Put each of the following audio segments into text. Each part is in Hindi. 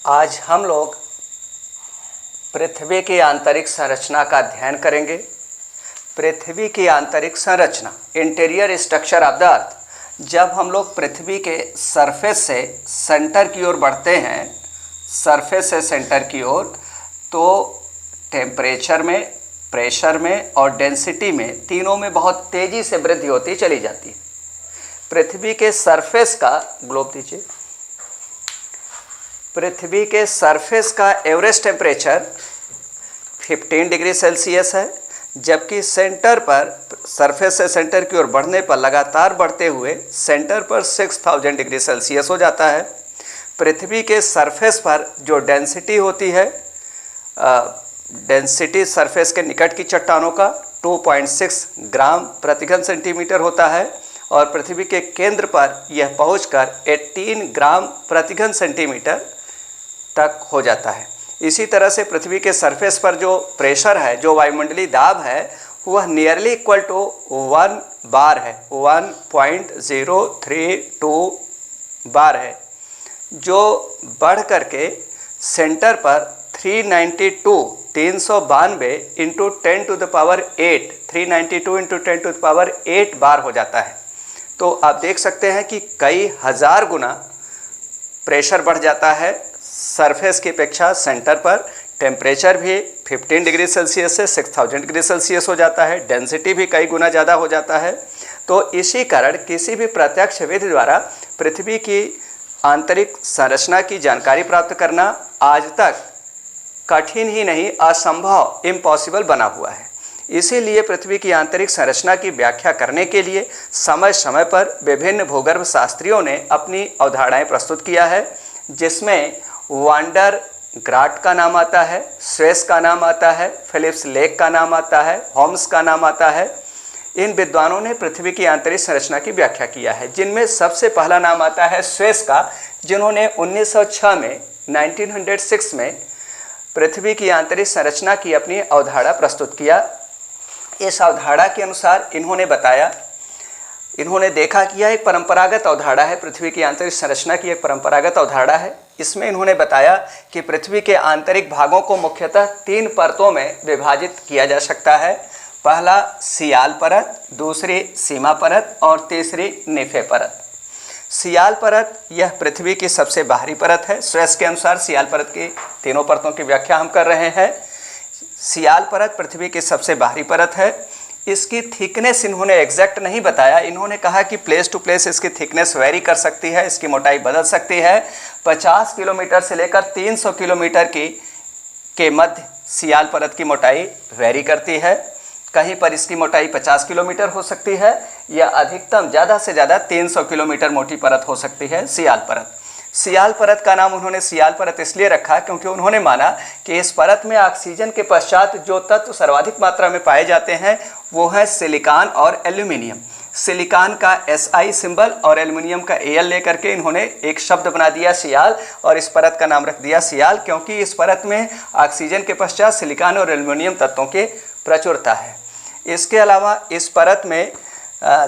आज हम लोग पृथ्वी की आंतरिक संरचना का अध्ययन करेंगे। पृथ्वी की आंतरिक संरचना, interior structure of the earth. जब हम लोग पृथ्वी के सरफेस से सेंटर की ओर बढ़ते हैं, सरफेस से सेंटर की ओर, तो टेम्परेचर में, प्रेशर में और डेंसिटी में, तीनों में बहुत तेज़ी से वृद्धि होती चली जाती है। पृथ्वी के सरफेस का, ग्लोब दीजिए, पृथ्वी के सरफेस का एवरेज टेम्परेचर 15 डिग्री सेल्सियस है, जबकि सेंटर पर, सरफेस से सेंटर की ओर बढ़ने पर लगातार बढ़ते हुए सेंटर पर 6000 डिग्री सेल्सियस हो जाता है। पृथ्वी के सरफेस पर जो डेंसिटी होती है, डेंसिटी सरफेस के निकट की चट्टानों का 2.6 ग्राम प्रति घन सेंटीमीटर होता है और पृथ्वी के केंद्र पर यह पहुंचकर 18 ग्राम प्रति घन सेंटीमीटर तक हो जाता है। इसी तरह से पृथ्वी के सरफेस पर जो प्रेशर है, जो वायुमंडलीय दाब है, वह नियरली इक्वल टू 1 बार है, 1.032 बार है, जो बढ़ करके सेंटर पर 392 into 10 to the power 8, 392 into 10 to the power 8 बार हो जाता है। तो आप देख सकते हैं कि कई हज़ार गुना प्रेशर बढ़ जाता है सरफेस की अपेक्षा सेंटर पर। टेम्परेचर भी 15 डिग्री सेल्सियस से 6000 डिग्री सेल्सियस हो जाता है, डेंसिटी भी कई गुना ज़्यादा हो जाता है। तो इसी कारण किसी भी प्रत्यक्ष विधि द्वारा पृथ्वी की आंतरिक संरचना की जानकारी प्राप्त करना आज तक कठिन ही नहीं, असंभव, इम्पॉसिबल बना हुआ है। इसीलिए पृथ्वी की आंतरिक संरचना की व्याख्या करने के लिए समय समय पर विभिन्न भूगर्भ शास्त्रियों ने अपनी अवधारणाएं प्रस्तुत किया है, जिसमें वांडर ग्राट का नाम आता है, स्वेस का नाम आता है, फिलिप्स लेक का नाम आता है, होम्स का नाम आता है। इन विद्वानों ने पृथ्वी की आंतरिक संरचना की व्याख्या किया है, जिनमें सबसे पहला नाम आता है स्वेस का, जिन्होंने 1906 में पृथ्वी की आंतरिक संरचना की अपनी अवधारणा प्रस्तुत किया। इस अवधारणा के अनुसार इन्होंने देखा कि यह एक परंपरागत अवधारणा है, पृथ्वी की आंतरिक संरचना की एक परंपरागत अवधारणा है। इसमें इन्होंने बताया कि पृथ्वी के आंतरिक भागों को मुख्यतः 3 परतों में विभाजित किया जा सकता है। पहला सियाल परत, दूसरी सीमा परत और तीसरी निफे परत। सियाल परत यह पृथ्वी की सबसे बाहरी परत है। स्वेस के अनुसार सियाल परत की तीनों परतों की व्याख्या हम कर रहे हैं। सियाल परत पृथ्वी की सबसे बाहरी परत है। इसकी थिकनेस इन्होंने एग्जैक्ट नहीं बताया, इन्होंने कहा कि प्लेस टू प्लेस इसकी थिकनेस वेरी कर सकती है, इसकी मोटाई बदल सकती है। 50 किलोमीटर से लेकर 300 किलोमीटर के मध्य सियाल परत की मोटाई वेरी करती है। कहीं पर इसकी मोटाई 50 किलोमीटर हो सकती है या अधिकतम ज़्यादा से ज़्यादा 300 किलोमीटर मोटी परत हो सकती है सियाल परत। सियाल परत का नाम उन्होंने सियाल परत इसलिए रखा क्योंकि उन्होंने माना कि इस परत में ऑक्सीजन के पश्चात जो तत्व सर्वाधिक मात्रा में पाए जाते हैं वो है सिलिकॉन और एल्यूमिनियम। सिलिकॉन का SI सिंबल और एल्यूमिनियम का AL लेकर के इन्होंने एक शब्द बना दिया सियाल, और इस परत का नाम रख दिया सियाल, क्योंकि इस परत में ऑक्सीजन के पश्चात सिलिकॉन और एल्यूमिनियम तत्वों की प्रचुरता है। इसके अलावा इस परत में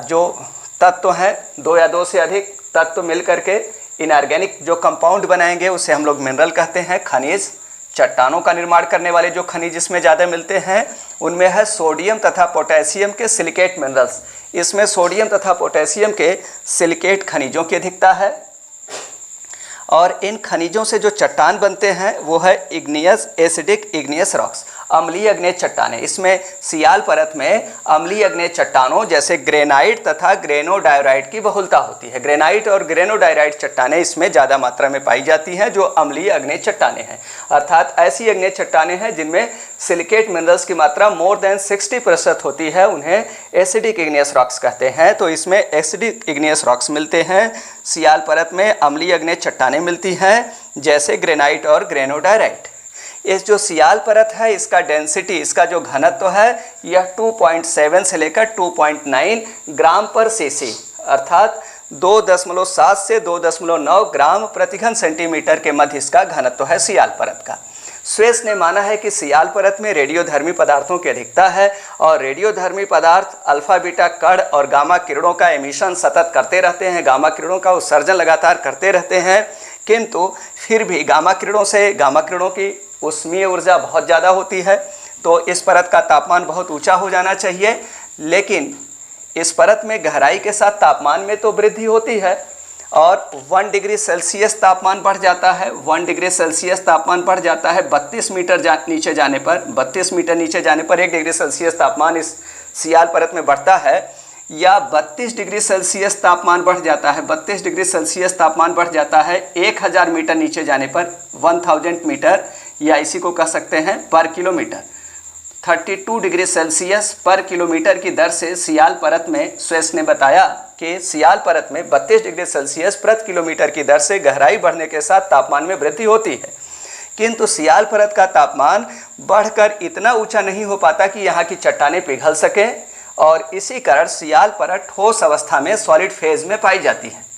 जो तत्व हैं, 2 या 2 से अधिक तत्व मिल करके इनऑर्गेनिक जो कंपाउंड बनाएंगे उसे हम लोग मिनरल कहते हैं। खनिज, चट्टानों का निर्माण करने वाले जो खनिज इसमें ज़्यादा मिलते हैं उनमें है सोडियम तथा पोटेशियम के सिलिकेट मिनरल्स। इसमें सोडियम तथा पोटेशियम के सिलिकेट खनिजों की अधिकता है। और इन खनिजों से जो चट्टान बनते हैं वो है इग्नियस, एसिडिक इग्नियस रॉक्स, अम्लीय अग्नेय चट्टानें। इसमें सियाल परत में अम्लीय अग्नेय चट्टानों जैसे ग्रेनाइट तथा ग्रेनोडायोराइट की बहुलता होती है। ग्रेनाइट और ग्रेनोडायोराइट चट्टानें इसमें ज़्यादा मात्रा में पाई जाती हैं, जो अम्लीय अग्नेय चट्टानें हैं। अर्थात ऐसी अग्नेय चट्टानें हैं जिनमें सिलिकेट मिनरल्स की मात्रा मोर देन 60% होती है, उन्हें एसिडिक इग्नियस रॉक्स कहते हैं। तो इसमें एसिडिक इग्नियस रॉक्स मिलते हैं। सियाल परत में अम्लीय अग्नेय चट्टानें मिलती हैं जैसे ग्रेनाइट और ग्रेनोडायोराइट। इस जो सियाल परत है इसका डेंसिटी, इसका जो घनत्व है यह 2.7 से लेकर 2.9 ग्राम पर सीसी, अर्थात 2.7 से 2.9 ग्राम प्रति घन सेंटीमीटर के मध्य इसका घनत्व है सियाल परत का। स्वेस ने माना है कि सियाल परत में रेडियोधर्मी पदार्थों की अधिकता है और रेडियोधर्मी पदार्थ अल्फा बीटा कण और गामा किरणों का एमिशन सतत करते रहते हैं, गामा किरणों का उत्सर्जन लगातार करते रहते हैं, किंतु फिर भी गामा किरणों की ऊष्मीय ऊर्जा बहुत ज़्यादा होती है, तो इस परत का तापमान बहुत ऊंचा हो जाना चाहिए। लेकिन इस परत में गहराई के साथ तापमान में तो वृद्धि होती है और 1 डिग्री सेल्सियस तापमान बढ़ जाता है। 1 डिग्री सेल्सियस तापमान बढ़ जाता है 32 मीटर नीचे जाने पर। 32 मीटर नीचे जाने पर 1 डिग्री सेल्सियस तापमान इस सियाल परत में बढ़ता है, या 32 डिग्री सेल्सियस तापमान बढ़ जाता है। 32 डिग्री सेल्सियस तापमान बढ़ जाता है 1000 मीटर नीचे जाने पर, 1000 मीटर, या इसी को कह सकते हैं पर किलोमीटर। 32 डिग्री सेल्सियस पर किलोमीटर की दर से सियाल परत में, स्वेस ने बताया कि सियाल परत में 32 डिग्री सेल्सियस प्रति किलोमीटर की दर से गहराई बढ़ने के साथ तापमान में वृद्धि होती है। किंतु सियाल परत का तापमान बढ़कर इतना ऊंचा नहीं हो पाता कि यहाँ की चट्टानें पिघल सके, और इसी कारण सियाल परत ठोस अवस्था में, सॉलिड फेज में पाई जाती है।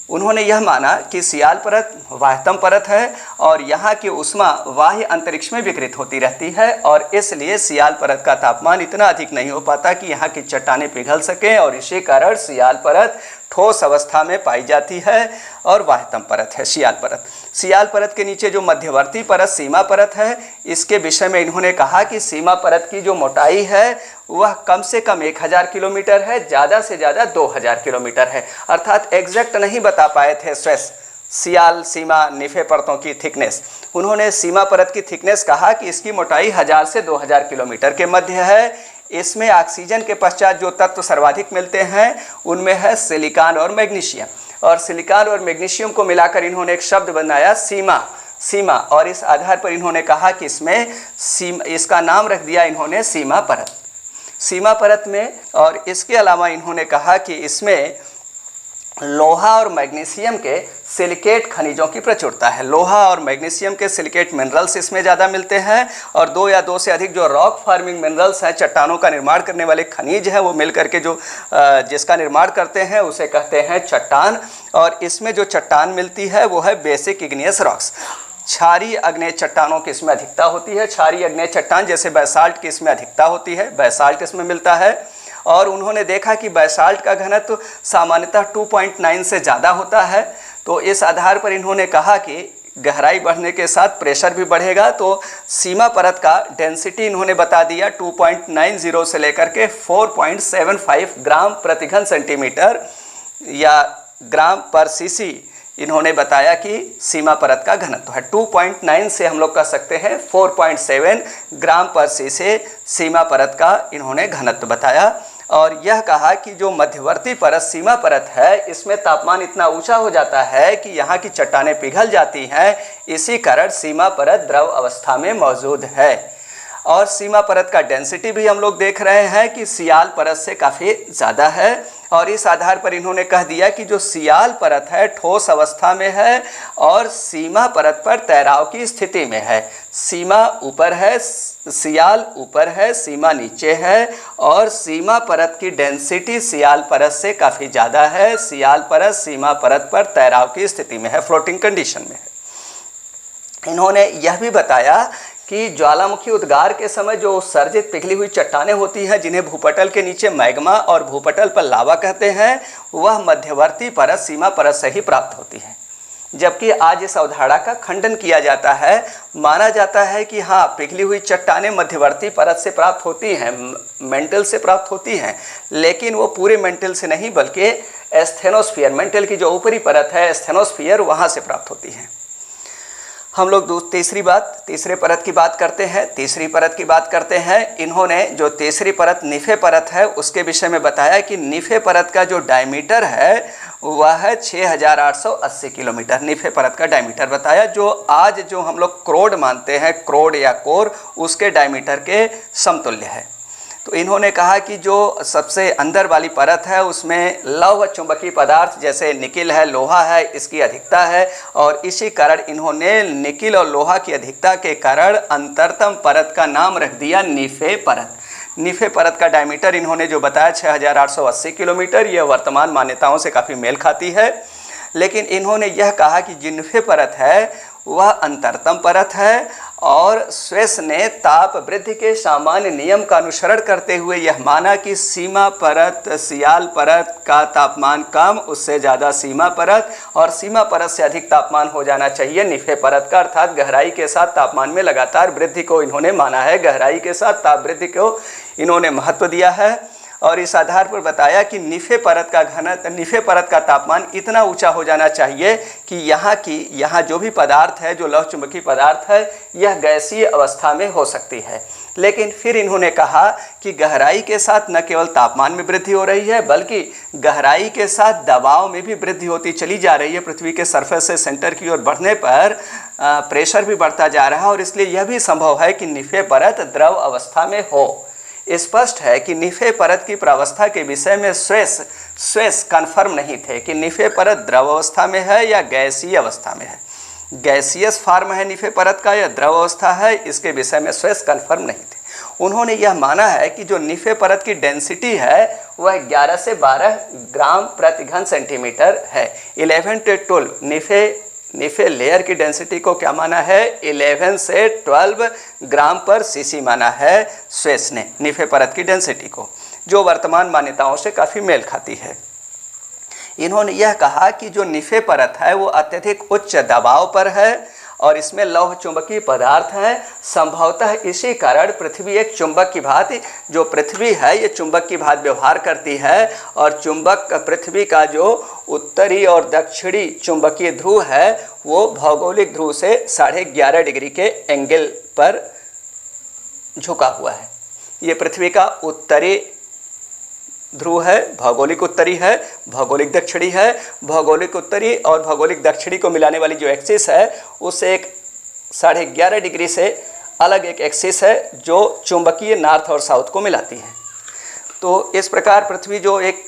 उन्होंने यह माना कि सियाल परत वाह्यतम परत है और यहाँ की ऊष्मा बाह्य अंतरिक्ष में विकृत होती रहती है, और इसलिए सियाल परत का तापमान इतना अधिक नहीं हो पाता कि यहाँ की चट्टानें पिघल सकें, और इसी कारण सियाल परत ठोस अवस्था में पाई जाती है और वाह्यतम परत है सियाल परत। सियाल परत के नीचे जो मध्यवर्ती परत सीमा परत है, इसके विषय में इन्होंने कहा कि सीमा परत की जो मोटाई है वह कम से कम 1000 किलोमीटर है, ज़्यादा से ज़्यादा 2000 किलोमीटर है। अर्थात एग्जैक्ट नहीं बता पाए थे स्वेस सियाल सीमा निफे परतों की थिकनेस। उन्होंने सीमा परत की थिकनेस कहा कि इसकी मोटाई 1000 से 2000 किलोमीटर के मध्य है। इसमें ऑक्सीजन के पश्चात जो तत्व सर्वाधिक मिलते हैं उनमें है सिलिकॉन और मैग्नीशियम, और सिलिकॉन और मैग्नीशियम को मिलाकर इन्होंने एक शब्द बनाया सीमा, और इस आधार पर इन्होंने कहा कि इसका नाम रख दिया इन्होंने सीमा परत में। और इसके अलावा इन्होंने कहा कि इसमें लोहा और मैग्नीशियम के सिलिकेट खनिजों की प्रचुरता है। लोहा और मैग्नीशियम के सिलिकेट मिनरल्स इसमें ज़्यादा मिलते हैं, और 2 या 2 से अधिक जो रॉक फार्मिंग मिनरल्स हैं, चट्टानों का निर्माण करने वाले खनिज हैं, वो मिलकर के जो जिसका निर्माण करते हैं उसे कहते हैं चट्टान। और इसमें जो चट्टान मिलती है वो है बेसिक इग्नियस रॉक्स। क्षारीय अग्नेय चट्टानों की इसमें अधिकता होती है। क्षारीय अग्नेय चट्टान जैसे बैसाल्ट की इसमें अधिकता होती है, बैसाल्ट इसमें मिलता है। और उन्होंने देखा कि बैसाल्ट का घनत्व सामान्यतः 2.9 से ज़्यादा होता है, तो इस आधार पर इन्होंने कहा कि गहराई बढ़ने के साथ प्रेशर भी बढ़ेगा, तो सीमा परत का डेंसिटी इन्होंने बता दिया 2.90 से लेकर के 4.75 ग्राम प्रति घन सेंटीमीटर या ग्राम पर सीसी इन्होंने बताया कि सीमा परत का घनत्व है। 2.9 से हम लोग कह सकते हैं 4.7 ग्राम पर सीसी सीमा परत का इन्होंने घनत्व बताया। और यह कहा कि जो मध्यवर्ती परत सीमा परत है, इसमें तापमान इतना ऊंचा हो जाता है कि यहाँ की चट्टानें पिघल जाती हैं, इसी कारण सीमा परत द्रव अवस्था में मौजूद है। और सीमा परत का डेंसिटी भी हम लोग देख रहे हैं कि सियाल परत से काफ़ी ज़्यादा है, और इस आधार पर इन्होंने कह दिया कि जो सियाल परत है ठोस अवस्था में है और सीमा परत पर तैराव की स्थिति में है। सीमा ऊपर है, सियाल ऊपर है, सीमा नीचे है, और सीमा परत की डेंसिटी सियाल परत से काफ़ी ज़्यादा है। सियाल परत सीमा परत पर तैराव की स्थिति में है, फ्लोटिंग कंडीशन में है। इन्होंने यह भी बताया कि ज्वालामुखी उद्गार के समय जो उत्सर्जित पिघली हुई चट्टानें होती हैं, जिन्हें भूपटल के नीचे मैग्मा और भूपटल पर लावा कहते हैं, वह मध्यवर्ती परत सीमा परत से ही प्राप्त होती है। जबकि आज इस अवधारणा का खंडन किया जाता है। माना जाता है कि हाँ, पिघली हुई चट्टानें मध्यवर्ती परत से प्राप्त होती हैं, मेंटल से प्राप्त होती हैं, लेकिन वो पूरे मेंटल से नहीं बल्कि एस्थेनोस्फीयर, मेंटल की जो ऊपरी परत है एस्थेनोस्फीयर, वहाँ से प्राप्त होती हैं। हम लोग तीसरे परत की बात करते हैं। तीसरी परत की बात करते हैं। इन्होंने जो तीसरी परत निफे परत है उसके विषय में बताया कि निफे परत का जो डायमीटर है वह है 6880 किलोमीटर। निफे परत का डायमीटर बताया, जो आज जो हम लोग क्रोड मानते हैं, क्रोड या कोर, उसके डायमीटर के समतुल्य है। तो इन्होंने कहा कि जो सबसे अंदर वाली परत है उसमें लौह चुंबकीय पदार्थ जैसे निकिल है, लोहा है, इसकी अधिकता है, और इसी कारण इन्होंने निकिल और लोहा की अधिकता के कारण अंतरतम परत का नाम रख दिया निफे परत। निफे परत का डायमीटर इन्होंने जो बताया 6880 किलोमीटर, यह वर्तमान मान्यताओं से काफ़ी मेल खाती है। लेकिन इन्होंने यह कहा कि जो निफे परत है वह अंतरतम परत है और स्वेस ने ताप वृद्धि के सामान्य नियम का अनुसरण करते हुए यह माना कि सीमा परत सियाल परत का तापमान कम, उससे ज़्यादा सीमा परत और सीमा परत से अधिक तापमान हो जाना चाहिए निफे परत का, अर्थात गहराई के साथ तापमान में लगातार वृद्धि को इन्होंने माना है। गहराई के साथ ताप वृद्धि को इन्होंने महत्व दिया है और इस आधार पर बताया कि निफे परत का तापमान इतना ऊंचा हो जाना चाहिए कि यहाँ जो भी पदार्थ है, जो लौह चुंबकीय पदार्थ है, यह गैसीय अवस्था में हो सकती है। लेकिन फिर इन्होंने कहा कि गहराई के साथ न केवल तापमान में वृद्धि हो रही है बल्कि गहराई के साथ दबाव में भी वृद्धि होती चली जा रही है। पृथ्वी के सरफेस से सेंटर की ओर बढ़ने पर प्रेशर भी बढ़ता जा रहा है और इसलिए यह भी संभव है कि निफे परत द्रव अवस्था में हो। स्पष्ट है कि निफे परत की प्रावस्था के विषय में स्वेस कन्फर्म नहीं थे कि निफे परत द्रव अवस्था में है या गैसीय अवस्था में है। गैसियस फॉर्म है निफे परत का या द्रव अवस्था है, इसके विषय में स्वेस कन्फर्म नहीं थे। उन्होंने यह माना है कि जो निफे परत की डेंसिटी है वह 11 से 12 ग्राम प्रति घन सेंटीमीटर है। 11 से 12 निफे लेयर की डेंसिटी को क्या माना है? 11 से 12 ग्राम पर सीसी माना है स्वेस ने निफे परत की डेंसिटी को, जो वर्तमान मान्यताओं से काफ़ी मेल खाती है। इन्होंने यह कहा कि जो निफे परत है वो अत्यधिक उच्च दबाव पर है और इसमें लौह चुंबकीय पदार्थ हैं। संभवतः इसी कारण पृथ्वी एक चुंबक की भांति, जो पृथ्वी है ये चुंबक की भांति व्यवहार करती है और चुंबक पृथ्वी का जो उत्तरी और दक्षिणी चुंबकीय ध्रुव है वो भौगोलिक ध्रुव से 11.5 डिग्री के एंगल पर झुका हुआ है। ये पृथ्वी का उत्तरी ध्रुव है, भौगोलिक उत्तरी है, भौगोलिक दक्षिणी है। भौगोलिक उत्तरी और भौगोलिक दक्षिणी को मिलाने वाली जो एक्सिस है उससे एक 11.5 डिग्री से अलग एक एक्सिस है जो चुंबकीय नॉर्थ और साउथ को मिलाती है। तो इस प्रकार पृथ्वी जो एक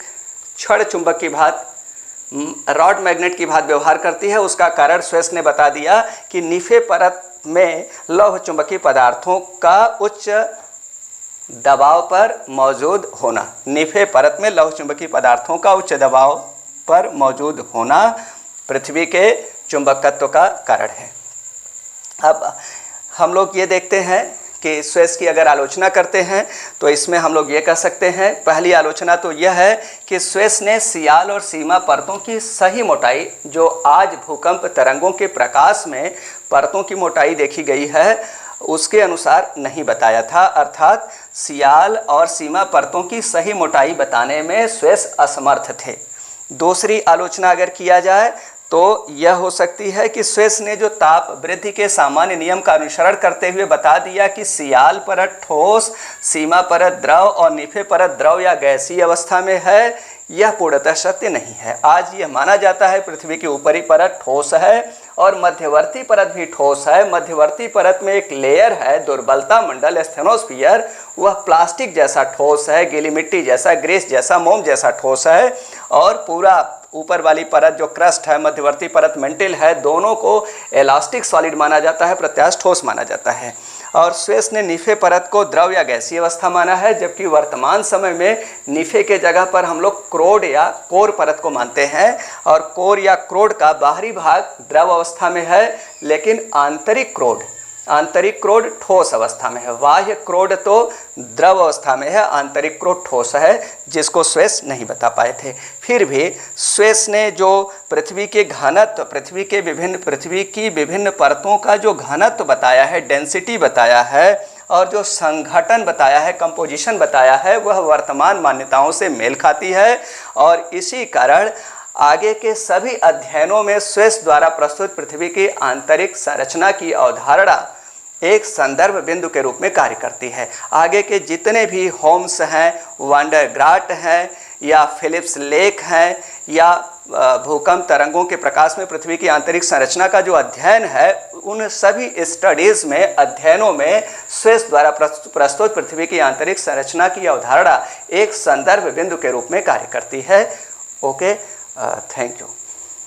क्षण चुंबक की भांति, रॉड मैग्नेट की भांति व्यवहार करती है, उसका कारण स्वेस ने बता दिया कि निफे परत में लौह चुंबकीय पदार्थों का उच्च दबाव पर मौजूद होना, निफे परत में लौह चुंबकीय पदार्थों का उच्च दबाव पर मौजूद होना पृथ्वी के चुंबकत्व का कारण है। अब हम लोग ये देखते हैं कि स्वेस की अगर आलोचना करते हैं तो इसमें हम लोग ये कह सकते हैं, पहली आलोचना तो यह है कि स्वेस ने सियाल और सीमा परतों की सही मोटाई, जो आज भूकंप तरंगों के प्रकाश में परतों की मोटाई देखी गई है, उसके अनुसार नहीं बताया था। अर्थात सियाल और सीमा परतों की सही मोटाई बताने में स्वेस असमर्थ थे। दूसरी आलोचना अगर किया जाए तो यह हो सकती है कि स्वेस ने जो ताप वृद्धि के सामान्य नियम का अनुसरण करते हुए बता दिया कि सियाल परत ठोस, सीमा परत द्रव और निफे परत द्रव या गैसीय अवस्था में है, यह पूर्णतः सत्य नहीं है। आज यह माना जाता है पृथ्वी की ऊपरी परत ठोस है और मध्यवर्ती परत भी ठोस है। मध्यवर्ती परत में एक लेयर है, दुर्बलता मंडल स्टेनोस्फीयर, वह प्लास्टिक जैसा ठोस है, गीली मिट्टी जैसा, ग्रीस जैसा, मोम जैसा ठोस है और पूरा ऊपर वाली परत जो क्रस्ट है, मध्यवर्ती परत मेंटिल है, दोनों को इलास्टिक सॉलिड माना जाता है, प्रत्यास्थ ठोस माना जाता है। और स्वेस ने निफे परत को द्रव या गैसीय अवस्था माना है, जबकि वर्तमान समय में निफे के जगह पर हम लोग क्रोड या कोर परत को मानते हैं और कोर या क्रोड का बाहरी भाग द्रव अवस्था में है, लेकिन आंतरिक क्रोड ठोस अवस्था में है। बाह्य क्रोड तो द्रव अवस्था में है, आंतरिक क्रोड ठोस है, जिसको स्वेस नहीं बता पाए थे। फिर भी स्वेस ने जो पृथ्वी के घनत्व, पृथ्वी की विभिन्न परतों का जो घनत्व बताया है, डेंसिटी बताया है और जो संघटन बताया है, कंपोजिशन बताया है, वह वर्तमान मान्यताओं से मेल खाती है और इसी कारण आगे के सभी अध्ययनों में स्वेस द्वारा प्रस्तुत पृथ्वी की आंतरिक संरचना की अवधारणा एक संदर्भ बिंदु के रूप में कार्य करती है। आगे के जितने भी होम्स हैं, वांडरग्राट हैं या फिलिप्स लेक हैं या भूकंप तरंगों के प्रकाश में पृथ्वी की आंतरिक संरचना का जो अध्ययन है, उन सभी स्टडीज़ में, अध्ययनों में स्वेस द्वारा प्रस्तुत पृथ्वी की आंतरिक संरचना की अवधारणा एक संदर्भ बिंदु के रूप में कार्य करती है। Okay, thank you.